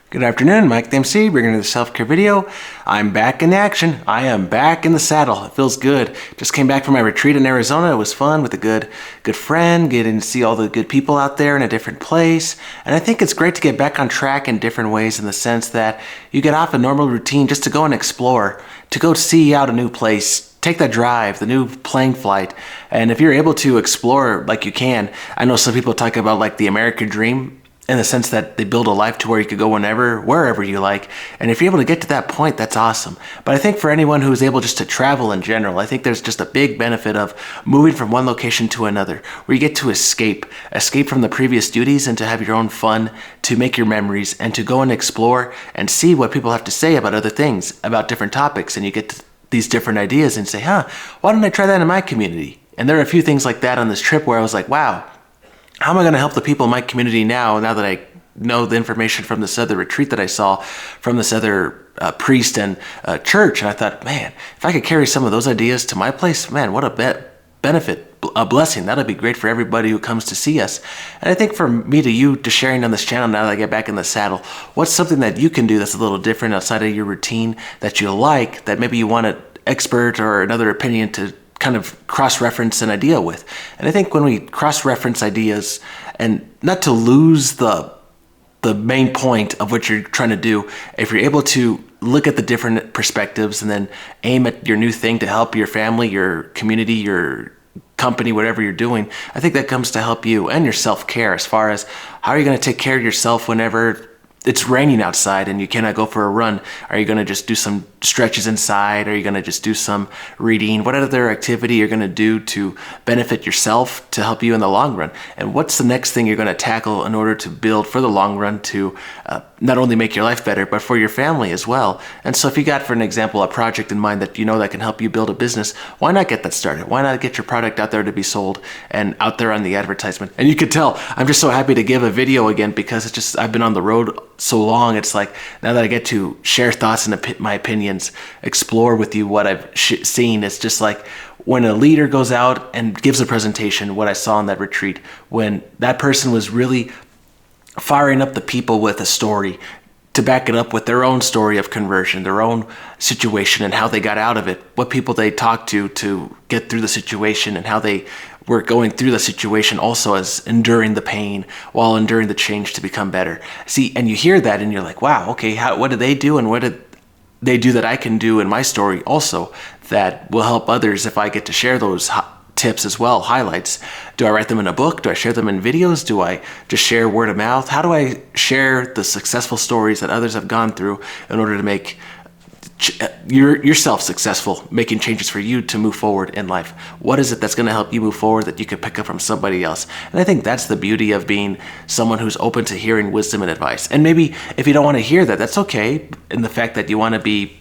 Good afternoon, Mike the MC, bringing you the self-care video. I'm back in action. I am back in the saddle. It feels good. Just came back from my retreat in Arizona. It was fun with a good friend, getting to see all the good people out there in a different place. And I think it's great to get back on track in different ways, in the sense that you get off a normal routine just to go and explore, to go see out a new place. Take that drive, the new plane flight. And if you're able to explore like you can, I know some people talk about like the American dream, in the sense that they build a life to where you could go whenever, wherever you like. And if you're able to get to that point, that's awesome. But I think for anyone who is able just to travel in general, I think there's just a big benefit of moving from one location to another, where you get to escape from the previous duties and to have your own fun, to make your memories, and to go and explore and see what people have to say about other things, about different topics. And you get to these different ideas and say, why don't I try that in my community? And there are a few things like that on this trip where I was like, wow, how am I going to help the people in my community now that I know the information from this other retreat that I saw from this other priest and church? And I thought, man, if I could carry some of those ideas to my place, man, what a benefit, a blessing. That'll be great for everybody who comes to see us. And I think for me to you, to sharing on this channel now that I get back in the saddle, what's something that you can do that's a little different outside of your routine that you like, that maybe you want an expert or another opinion to kind of cross-reference an idea with. And I think when we cross-reference ideas, and not to lose the main point of what you're trying to do, if you're able to look at the different perspectives and then aim at your new thing to help your family, your community, your company, whatever you're doing, I think that comes to help you and your self-care, as far as how are you going to take care of yourself whenever it's raining outside and you cannot go for a run. Are you going to just do some stretches inside? Are you going to just do some reading? What other activity you're going to do to benefit yourself, to help you in the long run? And what's the next thing you're going to tackle in order to build for the long run, to not only make your life better, but for your family as well? And so if you got, for an example, a project in mind that you know that can help you build a business, why not get that started? Why not get your product out there to be sold and out there on the advertisement? And you could tell I'm just so happy to give a video again, because it's just, I've been on the road so long. It's like, now that I get to share thoughts and my opinions, explore with you what I've seen, it's just like when a leader goes out and gives a presentation, what I saw in that retreat, when that person was really firing up the people with a story, to back it up with their own story of conversion, their own situation and how they got out of it, what people they talked to get through the situation, and how they were going through the situation also as enduring the pain while enduring the change to become better. See, and you hear that and you're like, wow, okay, what did they do, and what did they do that I can do in my story also that will help others if I get to share those tips as well, highlights? Do I write them in a book? Do I share them in videos? Do I just share word of mouth? How do I share the successful stories that others have gone through in order to make yourself successful, making changes for you to move forward in life? What is it that's going to help you move forward that you could pick up from somebody else? And I think that's the beauty of being someone who's open to hearing wisdom and advice. And maybe if you don't want to hear that, that's okay, in the fact that you want to be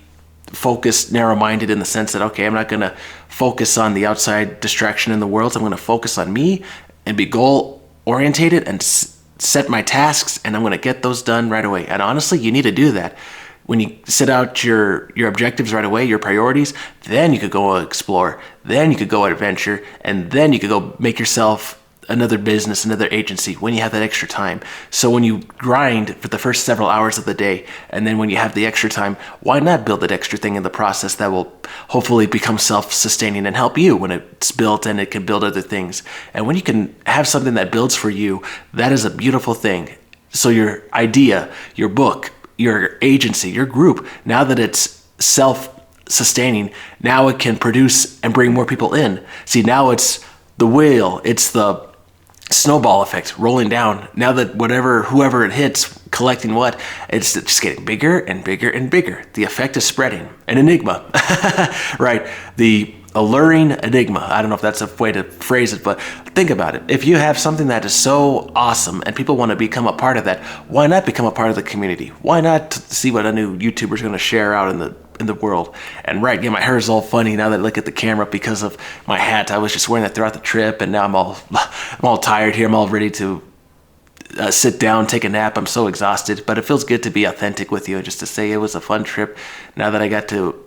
focused, narrow-minded, in the sense that, okay, I'm not going to focus on the outside distraction in the world. So I'm going to focus on me and be goal-orientated and set my tasks, and I'm going to get those done right away. And honestly, you need to do that. When you set out your objectives right away, your priorities, then you could go explore, then you could go adventure, and then you could go make yourself another business, another agency, when you have that extra time. So when you grind for the first several hours of the day, and then when you have the extra time, why not build that extra thing in the process that will hopefully become self-sustaining and help you when it's built, and it can build other things. And when you can have something that builds for you, that is a beautiful thing. So your idea, your book, your agency, your group, now that it's self-sustaining, now it can produce and bring more people in. See, now it's the wheel, it's the snowball effect rolling down. Now that whoever it hits, collecting what, it's just getting bigger and bigger and bigger. The effect is spreading. An enigma, right? The alluring enigma. I don't know if that's a way to phrase it, but think about it. If you have something that is so awesome and people want to become a part of that, why not become a part of the community? Why not see what a new YouTuber is going to share out in the world? And right, yeah, my hair is all funny now that I look at the camera because of my hat. I was just wearing that throughout the trip, and now I'm all tired here. I'm all ready to sit down, take a nap. I'm so exhausted, but it feels good to be authentic with you, just to say it was a fun trip. Now that I got to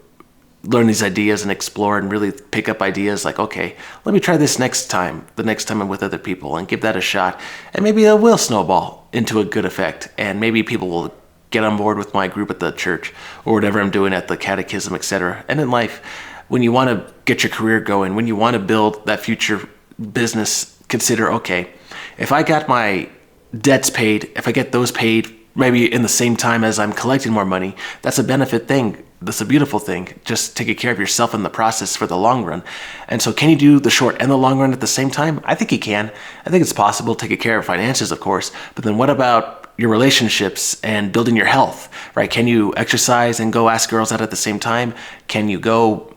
learn these ideas and explore and really pick up ideas like, okay, let me try this the next time I'm with other people, and give that a shot. And maybe it will snowball into a good effect, and maybe people will get on board with my group at the church or whatever I'm doing at the catechism, etc. And in life, when you want to get your career going, when you want to build that future business, consider, okay, if I got my debts paid, if I get those paid maybe in the same time as I'm collecting more money, that's a benefit thing. That's a beautiful thing. Just taking care of yourself in the process for the long run. And so can you do the short and the long run at the same time? I think you can. I think it's possible, taking care of finances, of course. But then what about your relationships and building your health, right? Can you exercise and go ask girls out at the same time? Can you go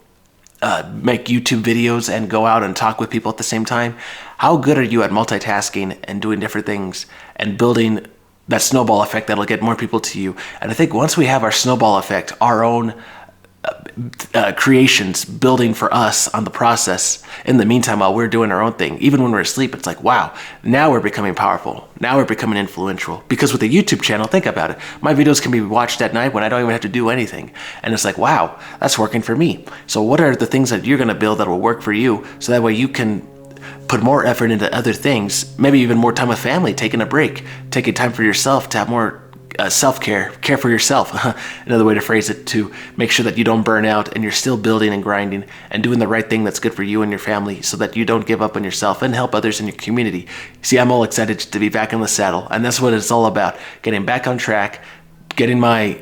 make YouTube videos and go out and talk with people at the same time? How good are you at multitasking and doing different things and building that snowball effect that'll get more people to you? And I think once we have our snowball effect, our own creations building for us on the process, in the meantime, while we're doing our own thing, even when we're asleep, it's like, wow, now we're becoming powerful. Now we're becoming influential. Because with a YouTube channel, think about it. My videos can be watched at night when I don't even have to do anything. And it's like, wow, that's working for me. So what are the things that you're going to build that will work for you, so that way you can put more effort into other things, maybe even more time with family, taking a break, taking time for yourself to have more self-care, care for yourself. Another way to phrase it, to make sure that you don't burn out and you're still building and grinding and doing the right thing that's good for you and your family, so that you don't give up on yourself and help others in your community. See, I'm all excited to be back in the saddle, and that's what it's all about, getting back on track, getting my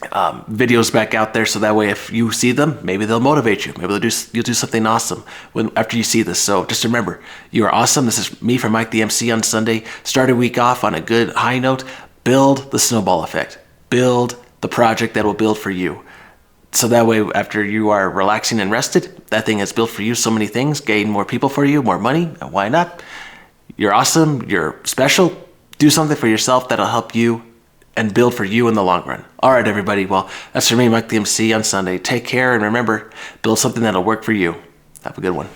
videos back out there, so that way if you see them, maybe they'll motivate you. Maybe you'll do something awesome after you see this. So just remember, you are awesome. This is me from Mike the MC on Sunday. Start a week off on a good high note. Build the snowball effect. Build the project that will build for you. So that way, after you are relaxing and rested, that thing has built for you so many things, gain more people for you, more money. Why not? You're awesome. You're special. Do something for yourself that'll help you and build for you in the long run. All right, everybody. Well, that's for me, Mike the MC on Sunday. Take care, and remember, build something that'll work for you. Have a good one.